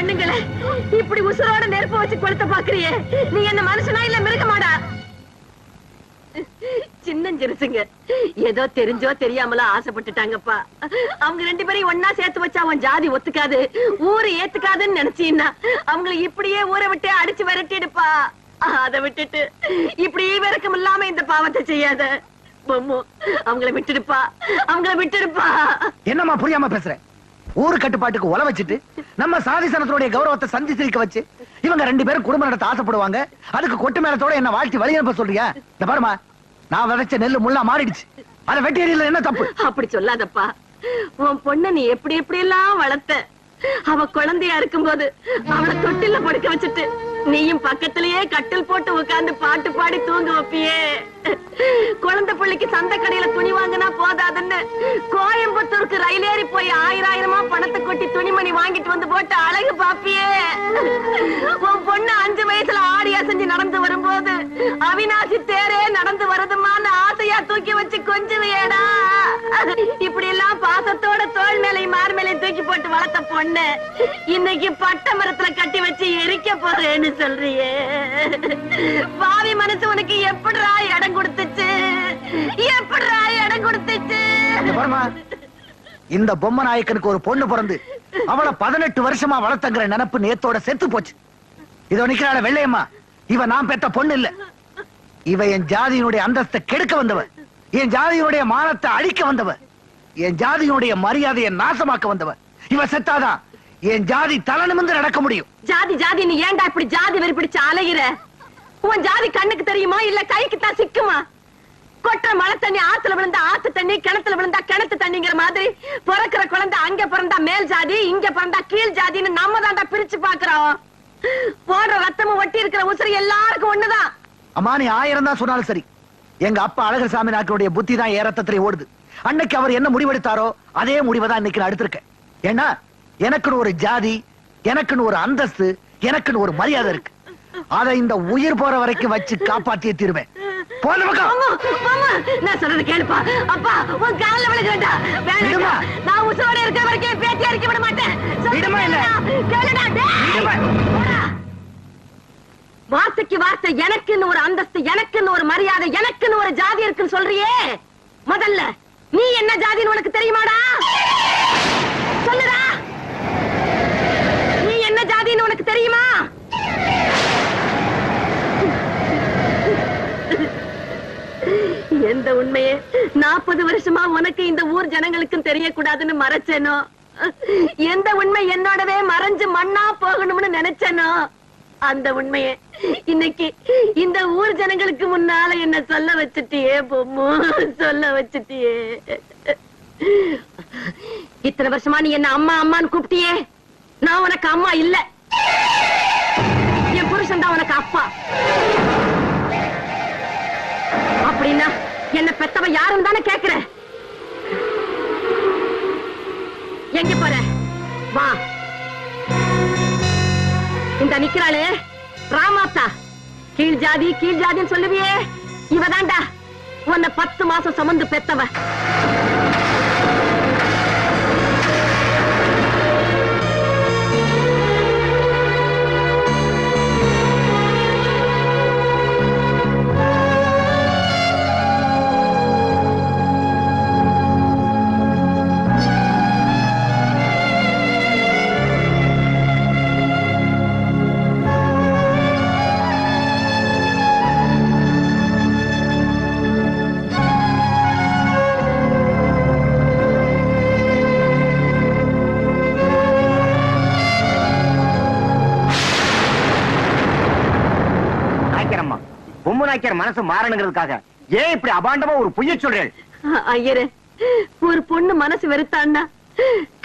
பண்ணுங்களே. இப்படி உசுரோட நெருப்பு வச்சு கொளுத்த பாக்குறியே, நீ என்ன மனுஷனா இல்ல மிருகமாடா? சின்னஞ்சிருசுங்க ஏதோ தெரிஞ்சோ தெரியாமலோ ஆசைப்பட்டுட்டாங்கப்பா. அவங்க 2 பேரையும் ஒன்னா சேர்த்து வச்சா அவன் ஜாதி ஒத்துக்காது, ஊரு ஏத்துக்காதுன்னு நினைச்சீன்னா அவங்களை இப்படியே ஊரை விட்டு அடிச்சு விரட்டிடுப்பா. அதை விட்டுட்டு இப்படி விரக்கம் இல்லாம இந்த பாவத்தை செய்யாத. பொம்மு, அவங்களை விட்டுடுப்பா, அவங்களை விட்டுடுப்பா. என்னம்மா புரியாம பேசுற? ஊரு கட்டுப்பாட்டுக்கு உல வச்சுட்டு நம்ம சாதிசனத்தினுடைய கௌரவத்தை சந்தி சிரிக்க வச்சு இவங்க 2 பேரும் குடும்பம் நடத்த ஆசைப்படுவாங்க. அதுக்கு கொட்டு மேலத்தோட என்ன வாழ்த்தி வழி அனுப்ப சொல்றியா? இந்த பாருமா, நான் விதைச்ச நெல்லு முள்ளா மாறிடுச்சு, அதை வெட்டி எறியல என்ன தப்பு? அப்படி சொல்லாதப்பா. உன் பொண்ண நீ எப்படி எப்படி எல்லாம் வளர்த்த. அவ குழந்தையா இருக்கும்போது அவளை தொட்டில படுக்க வச்சுட்டு நீயும் பக்கத்திலேயே கட்டில் போட்டு உட்கார்ந்து பாட்டு பாடி தூங்க வைப்பியே. குழந்தை பிள்ளைக்கு சந்தை கடையில துணி வாங்கினா போதாதுன்னு கோயம்புத்தூருக்கு ரயில் ஏறி போய் 1000 பணத்தை கொட்டி துணிமணி வாங்கிட்டு வந்து போட்டு அழகு பாப்பியே. உன் பொண்ணு 5 வயசுல ஆடி அசைஞ்சு நடந்து வரும்போது அவினாசி தேரே நடந்து வருதுமான்னு ஆசையா தூக்கி வச்சு கொஞ்சுவியேடா. இப்படி எல்லாம் பாசத்தோட தோல் மேலையும் மார் மேலையும் தூக்கி போட்டு வளர்த்த பொண்ணு இன்னைக்கு பட்ட மரத்துல கட்டி வச்சு எரிக்க போறேன்னு சொல்றியே. பாவி மனசு உனக்கு எப்படிரா இடம் கொடுத்துச்சு, எப்படிரா இடம் கொடுத்துச்சு? இந்த பொம்மை நாயக்கனுக்கு ஒரு பொண்ணு பிறந்து அவளை 18 வருஷமா வளர்த்தங்கிற நினைப்பு நேத்தோட செத்து போச்சு. இதோ நிக்கிறாள வெள்ளையம்மா, இவ நான் பெத்த பொண்ணு இல்ல. இவ என் ஜாதியினுடைய அந்தஸ்தை கெடுக்க வந்தவ, என் ஜாதியினுடைய மானத்தை அழிக்க வந்தவ, என் ஜாதியினுடைய மரியாதையை நாசமாக்க வந்தவ. இவ செத்தாதான் என் ஜாதி தலை நிமிர்ந்து நடக்க முடியும். ஜாதி ஜாதி நீ ஏன்டா இப்படி ஜாதி வெறி பிடிச்சு அலைகிற? உன் ஜாதி கண்ணுக்கு தெரியுமா இல்ல கைக்கு தான் சிக்குமா? கொட்டுற மழை தண்ணி ஆத்துல விழுந்தா ஆத்து தண்ணி, கிணத்துல விழுந்தா கிணத்து தண்ணிங்கிற மாதிரி பிறக்கிற குழந்தை அங்க பிறந்தா மேல் ஜாதி, இங்க பிறந்தா கீழ் ஜாதின்னு நம்ம தாண்டா பிரிச்சு பாக்குறோம். போடுற ரத்தமும் ஒட்டி இருக்கிற உசுறு எல்லாருக்கும் ஒண்ணுதான். அம்மா, நீ 1000 தான் சொன்னாலும் சரி, எங்க அப்பா அழகர் சாமி நாட்டுடைய புத்தி தான் ஏறத்திலே ஓடுது. அன்னைக்கு அவர் என்ன முடிவெடுத்தாரோ அதே முடிவை தான் இன்னைக்கு நான் எடுத்திருக்கேன். ஏன்னா எனக்குன்னு ஒரு ஜாதி, எனக்குன்னு ஒரு அந்தஸ்து, எனக்குன்னு ஒரு மரியாதை இருக்கு. அதை இந்த உயிர் போற வரைக்கும் வச்சு காப்பாற்றியே தீருவேன். நான் சொல்றது கேளுப்பா. அப்பா உன் கால்ல விழுகிறேன்டா. வேணாம்டா, நான் உசுரோட இருக்கிற வரைக்கும் பேத்தி அடிக்க விட மாட்டேன். கேளுடா டேய். வார்த்தைக்கு வார்த்தை எனக்குன்னு ஒரு அந்தஸ்து, எனக்குன்னு ஒரு மரியாதை, எனக்குன்னு ஒரு ஜாதி இருக்குன்னு சொல்றியே. முதல்ல நீ என்ன ஜாதின்னு உனக்கு தெரியுமாடா? சொல்லுடா, நீ என்ன ஜாதின்னு உனக்கு தெரியுமா? எந்த உண்மையே 40 வருஷமா உனக்கு இந்த ஊர் ஜனங்களுக்கும் தெரியக்கூடாதுன்னு மறைச்சேனோ, எந்த உண்மை என்னோடவே மறைஞ்சு மண்ணா போகணும்னு நினைச்சேனோ, அந்த உண்மையே இன்னைக்கு இந்த ஊர் ஜனங்களுக்கு முன்னால என்ன சொல்ல வச்சுட்டியே பொம்மு, சொல்ல வச்சுட்டியே. இத்தனை வருஷமா நீ என்ன அம்மா அம்மான்னு கூப்பிட்டியே, நான் உனக்கு அம்மா இல்ல, என் புருஷன் தான் உனக்கு அப்பா. அப்படின்னா என்ன பெத்தவ யாரும் தானே கேக்குற? எங்க போற? வா, இந்த நிக்கிறாளே ராமாத்தா, கீழ் ஜாதி கீழ் ஜாதின்னு சொல்லுவியே, இவதாண்டா உன்னை 10 மாசம் சுமந்து பெத்தவ. மனசு மாறணுங்கிறதுக்காக ஏன் இப்படி அபாண்டமா ஒரு பொய்ய சொல்றேன்? ஐயரே, ஒரு பொண்ணு மனசு வெறுத்தான்னா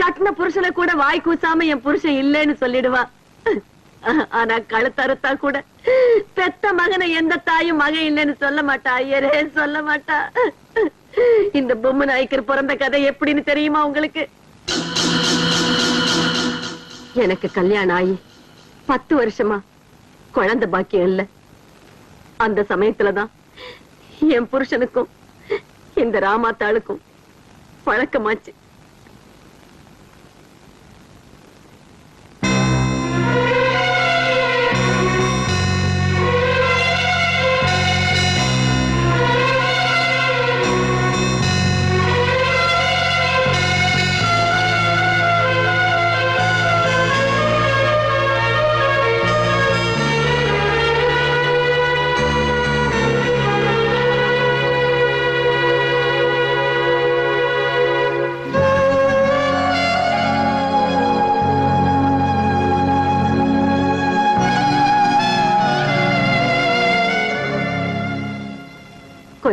கட்டின புருஷனை கூட வாய் கூசாம என் புருஷன் இல்லைன்னு சொல்லிடுவா. ஆனா கழுத்தறுத்தா கூட பெத்த மகனை எந்த தாயும் மகன் இல்லைன்னு சொல்ல மாட்டா. ஐயரே, சொல்ல மாட்டா. இந்த பொம்மை நாய்க்கர் பிறந்த கதை எப்படின்னு தெரியுமா உங்களுக்கு? எனக்கு கல்யாணம் ஆகி 10 வருஷமா குழந்தை பாக்கியம் இல்ல. அந்த சமயத்துலதான் என் புருஷனுக்கும் இந்த ராமாத்தாளுக்கும் பழக்கமாச்சு.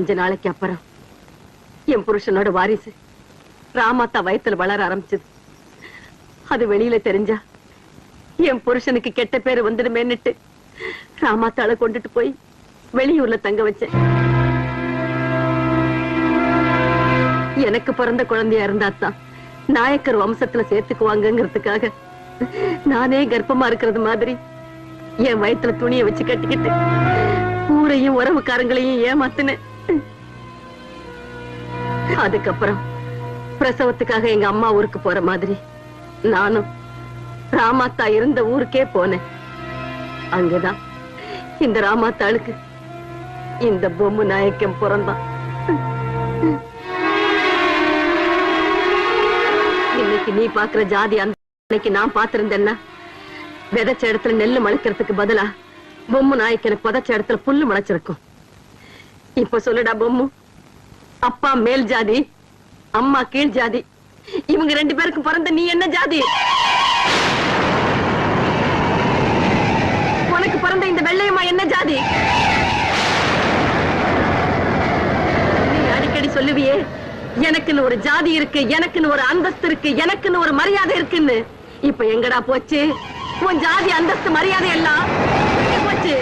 கொஞ்ச நாளைக்கு அப்புறம் என் புருஷனோட வாரிசு ராமாத்தா வயத்துல வளர ஆரம்பிச்சது. அது வெளியில தெரிஞ்சா என் புருஷனுக்கு கெட்ட பேரு வந்துடுமேன்னுட்டு ராமாத்தாளை கொண்டுட்டு போய் வெளியூர்ல தங்க வச்சேன். எனக்கு பிறந்த குழந்தையா இருந்தாத்தான் நாயக்கர் வம்சத்துல சேர்த்துக்குவாங்கிறதுக்காக நானே கர்ப்பமா இருக்கிறது மாதிரி என் வயித்துல துணியை வச்சு கட்டிக்கிட்டு ஊரையும் உறவுக்காரங்களையும் ஏமாத்தினேன். அதுக்கப்புறம் பிரசவத்துக்காக எங்க அம்மா ஊருக்கு போற மாதிரி நானும் ராமாத்தா இருந்த ஊருக்கே போனேன். அங்கதான் இந்த ராமாத்தாளுக்கு இந்த பொம்மு நாயக்கம் பிறந்தான். இன்னைக்கு நீ பாக்குற ஜாதி அன்னைக்கு நான் பாத்திருந்தேன்னா விதைச்ச இடத்துல நெல்லு முளைக்கிறதுக்கு பதிலா பொம்மு நாயக்கனை புதைச்ச இடத்துல புல்லு முளைச்சிருக்கும். இப்ப சொல்லுடா பொம்மு, அப்பா மேல் ஜாதி, அம்மா கீழ் ஜாதி, இவங்க 2 பேருக்கு பிறந்த நீ என்ன ஜாதி? உனக்கு பிறந்த இந்த வெள்ளையம்மா என்ன ஜாதி? நீ அடிக்கடி சொல்லுவியே எனக்குன்னு ஒரு ஜாதி இருக்கு, எனக்குன்னு ஒரு அந்தஸ்து இருக்கு, எனக்குன்னு ஒரு மரியாதை இருக்குன்னு. இப்ப எங்கடா போச்சு உன் ஜாதி அந்தஸ்து மரியாதை எல்லாம்? போச்சு.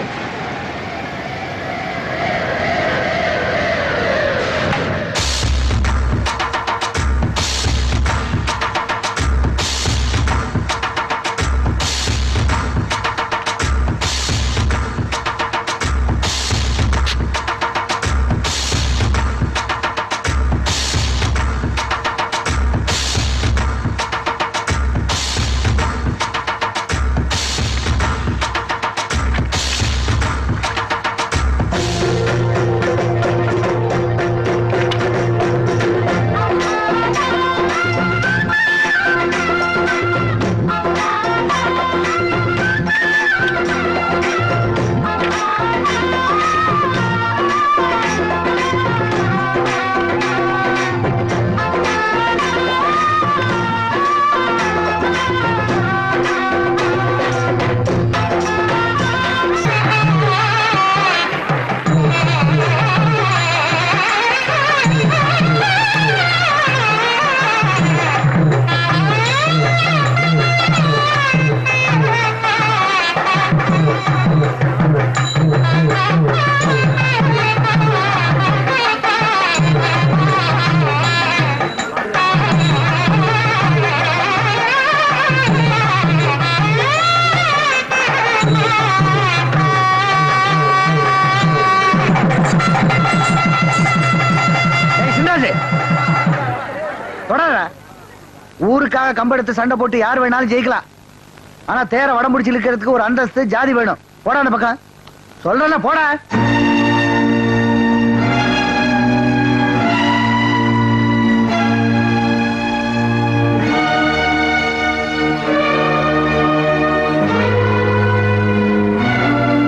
ஊருக்காக கம்பெடுத்து சண்டை போட்டு யார் வேணாலும் ஜெயிக்கலாம். ஆனா தேர வடம் பிடிச்சு இழுக்கிறதுக்கு ஒரு அந்தஸ்து ஜாதி வேணும். போடா அந்த பக்கம் சொல்றேன்ல, போடா.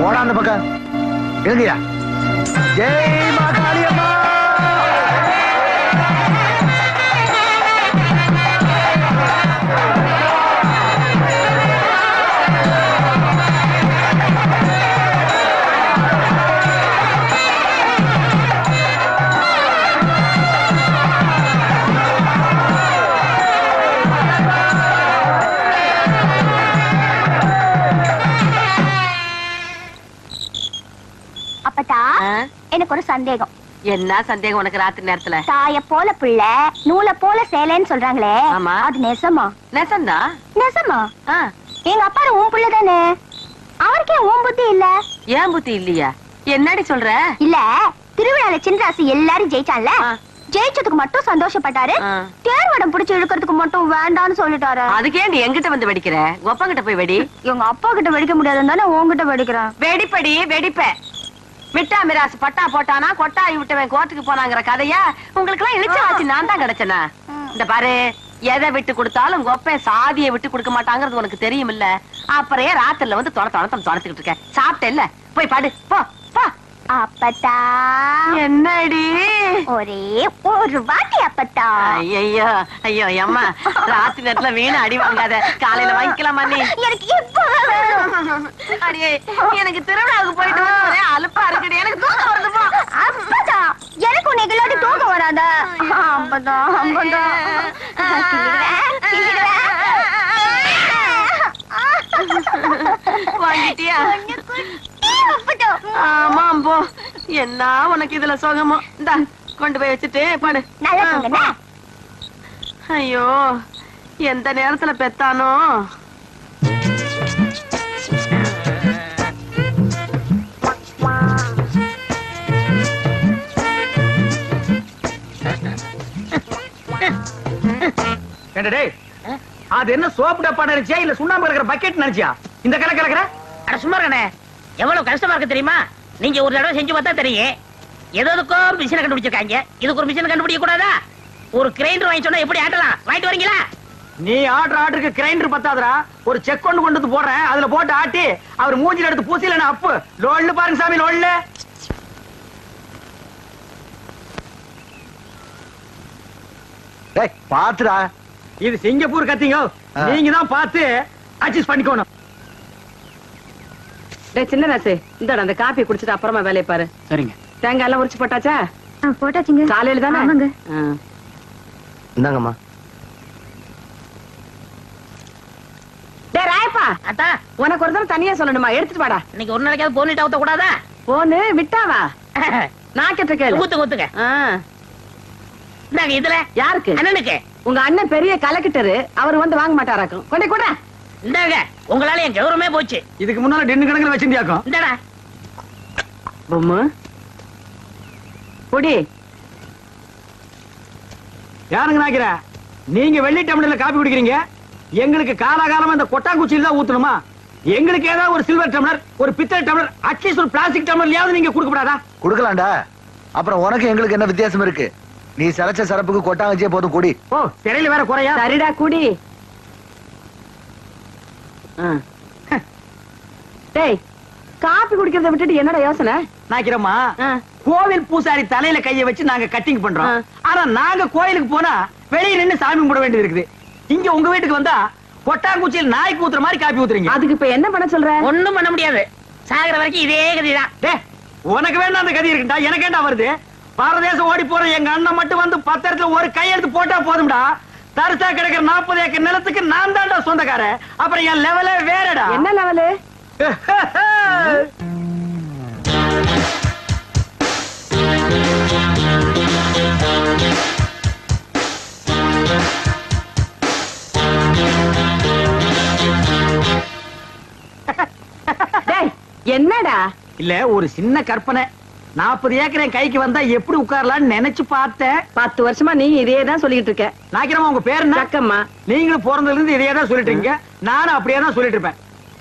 போடா அந்த பக்கம் எழுதியா. ஜெய் மா காளியம்மா. எனக்கு ஒரு சந்தேகம். என்ன சந்தேகம் உனக்கு ராத்திரி நேரத்துல? தாய போல பிள்ளை நூல போல சேலைன்னு சொல்றாங்களே, ஆமா, அது நெசமா? நெசந்தா. நெசமா? எங்க அப்பா உன் பிள்ளை தானே, அவருக்கே உன் புத்தி இல்ல? ஏன் புத்தி இல்லையா? என்னடி சொல்ற? இல்ல, திருவிழால சின்ராசு எல்லாரும் ஜெயிச்சான்ல, ஜெயிச்சதுக்கு மட்டும் சந்தோஷப்பட்டாரு, தேர்வடம் பிடிச்சு இழுக்கிறதுக்கு மட்டும் வேண்டான்னு சொல்லிட்டாரு. அதுக்கே நீ எங்கிட்ட வந்து வெடிக்கிற? அப்பா கிட்ட போய் வெடி. எங்க அப்பா கிட்ட வெடிக்க முடியாதுன்னு தானே உன்கிட்ட வெடிக்கிறேன். வெடிப்படி வெடிப்ப. விட்டா மிராசு பட்டா போட்டானா கொட்டாய் விட்டவன் கோர்ட்டுக்கு போனாங்கிற கதையா உங்களுக்கு எல்லாம் இழிச்ச ஆச்சு. நான் தான் கிடைச்சனா? இந்த பாரு, எதை விட்டு கொடுத்தாலும் கொப்பன் சாதியை விட்டு கொடுக்க மாட்டாங்கிறது உனக்கு தெரியும் இல்ல? அப்புறம் ராத்திரில வந்து தொலைச்சுக்கிட்டு இருக்க. சாப்பிட்ட இல்ல, போய் பாடு போ போ. அப்பத்தா என்னடி ஒரே ஒரு வாட்டி அப்பத்தா? ஐயோ ஐயோ அம்மா, ராத்திரி நேரத்துல வீணா அடி வாங்காத, காலையில வாங்கிக்கலாமா? நீ எனக்கு இப்பவே வேணும். அடியே, எனக்கு திருவிழாவுக்கு போயிட்டு ஒரே அலுப்பா இருக்குடி, எனக்கு தூக்கம் வருது. போ. அப்பத்தா உனக்கு இல்லாட்டி தூக்கம் வராத. அம்பதான் அம்பதான் வாங்கிட்டியா? ஆமா போ. என்ன உனக்கு இதுல சுகமோ? இந்தா கொண்டு போய் வச்சுட்டு பாடு. நல்லா தூங்குனா? ஐயோ, எந்த நேரத்துல பெத்தானோ? அது என்ன சோப்பு டப்பா நினைச்சியா இல்ல சுண்ணாம்பு கலக்கிற பக்கெட் நினைச்சியா இந்த கலக்க கலக்கிற? அட சும்மா இருக்கனே, எவ்வளவு கஷ்டமா இருக்கு தெரியுமா? நீங்க ஒரு தடவை செஞ்சு பார்த்தா தெரியும். எதுக்கும் மிஷினை கண்டுபிடிச்சிருக்காங்க, இதுக்கு ஒரு மிஷினை கண்டுபிடிக்க கூடாதா? ஒரு கிரைண்டர் வாங்கி சொன்னா எப்படி ஆட்டலாம்? வாங்கிட்டு வரீங்களா? நீ ஆர்டருக்கு கிரைண்டர் பத்தாதரா, ஒரு செக் கொண்டு வந்து போடுறேன், அதுல போட்டு ஆட்டி அவர் மூஞ்சில எடுத்து பூசில அப்பு லோல்ல பாருங்க சாமி லோல்ல. டேய் பாத்துடா, இது சிங்கப்பூர் கத்திங்க, நீங்க தான் பார்த்து அட்ஜஸ்ட் பண்ணிக்கணும். டேய் சின்ன ராசு, இந்தடா அந்த காப்பி குடிச்சிட்டு அப்புறமா வேலையை பாரு. சரிங்க. தேங்காய் எல்லாம் உரிச்சு போட்டாச்சா? போட்டாச்சுங்க. காலையில தானே? ஆமாங்க. இந்தாங்கம்மா. டேய் ராயப்பா, அத்தா, உனக்கு ஒரு தடவை தனியா சொல்லணுமா? எடுத்துட்டு வாடா. இன்னைக்கு ஒரு நாளைக்காவது போனிட்டு ஊத்த கூடாதா? போனு விட்டாவா? நான் கேட்ட கேளு. ஊத்துங்க ஊத்துங்க. ஆ, இந்தாங்க இதுல. யாருக்கு? அண்ணனுக்கு. உங்க அண்ணன் பெரிய கலக்கிட்டரு, அவர் வந்து வாங்க மாட்டாராக்கும். கொண்டே கூட. இந்தாங்க, உங்களால என் கௌரவமே போச்சு. இதுக்கு முன்னால டென்னு கணக்குல வச்சிருந்தியாக்கும். இந்தடா. பொம்மு பொடி. யாருங்க நாக்கிற? நீங்க வெள்ளி டம்ளர்ல காப்பி குடிக்கிறீங்க, எங்களுக்கு காலாகாலமா இந்த கொட்டாங்குச்சியில தான் ஊத்தணுமா? எங்களுக்கு ஏதாவது ஒரு சில்வர் டம்ளர், ஒரு பித்தளை டம்ளர், அட்லீஸ்ட் ஒரு பிளாஸ்டிக் டம்ளர்லயாவது நீங்க கொடுக்கப்படாதா? கொடுக்கலாம்டா. அப்புறம் உனக்கு எங்களுக்கு என்ன வித்தியாசம் இருக்கு? நீ சரச்ச சரப்புக்கு கொட்டாங்கச்சியே போதும் குடி. ஓ, சிறையில வேற குறையா? சரிடா குடி. டேய், காப்பி குடிக்கிறத விட்டுட்டு என்னடா யோசனை? நாக்கிறோமா, ஆ. கோவில் பூசாரி தலையில கைய வச்சு நாங்க கட்டிங் பண்றோம். ஆ. ஆனா நாங்க கோயிலுக்கு போனா வெளிய நின்னு சாமி கும்பிட வேண்டியது இருக்குது. இங்க உங்க வீட்டுக்கு வந்தா கொட்டாங்குச்சியில் நாய்க்கு ஊத்துற மாதிரி காப்பி ஊத்துறீங்க. அதுக்கு இப்ப என்ன பண்ண சொல்ற? ஒண்ணும் பண்ண முடியாது. சாகர வரைக்கும் இதே கதிதான். டேய், உனக்கு வேணா அந்த கதி இருக்குடா, எனக்கு ஏண்டா வருது? பாரதேசம் ஓடி போற எங்க அண்ணன் மட்டும் வந்து 10 இடத்துல ஒரு கையெழுத்து போட்டா போதும்டா. தரிசா கிடக்கிற 40 ஏக்கர் நிலத்துக்கு நான் தான்டா சொந்தக்காரன். அப்புறம் என் லெவலே வேறடா. என்ன லெவலு? டேய், என்னடா? இல்ல, ஒரு சின்ன கற்பனை. 40 ஏக்கர் என் கைக்கு வந்தா எப்படி உட்காரலாம்னு நினைச்சு பார்த்தேன். 10 வருஷமா நீ இதே தான் சொல்லிட்டு இருக்க. நாக்கிறமா, உங்க பேர் என்ன? சக்கம்மா. நீங்களும் பிறந்ததுல இருந்து இதே தான் சொல்லிட்டு இருக்கீங்க, நானும் அப்படியே தான் சொல்லிட்டு இருப்பேன்.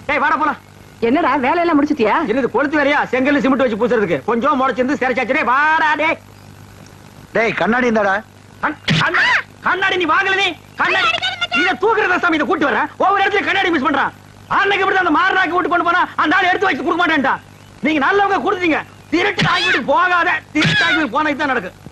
டேய் வாடா போலாம். என்னடா வேலையெல்லாம் முடிச்சிட்டியா? என்னது கொளுத்து வேறையா? செங்கல் சிமெண்ட் வச்சு பூசுறதுக்கு கொஞ்சம் முளைச்சிருந்து சிறைச்சாச்சு. வாடா டேய். டேய் கண்ணாடி இந்தாடா. கண்ணாடி நீ வாங்கல? நீ கண்ணாடி இத தூக்குறத சாமி, இத கூட்டி வர ஒவ்வொரு இடத்துல கண்ணாடி மிஸ் பண்றான். அன்னைக்கு இப்படி அந்த மாரனாக்கி விட்டு கொண்டு போனா அந்த ஆள் எடுத்து வச்சு கொடுக்க மாட்டேன்டா. நீங்க நல்லவங்க கொடுத்தீங்க, திருட்டு ஆகிட்டு போகாத. திருட்டு ஆகி போனது தான் நடக்கும்.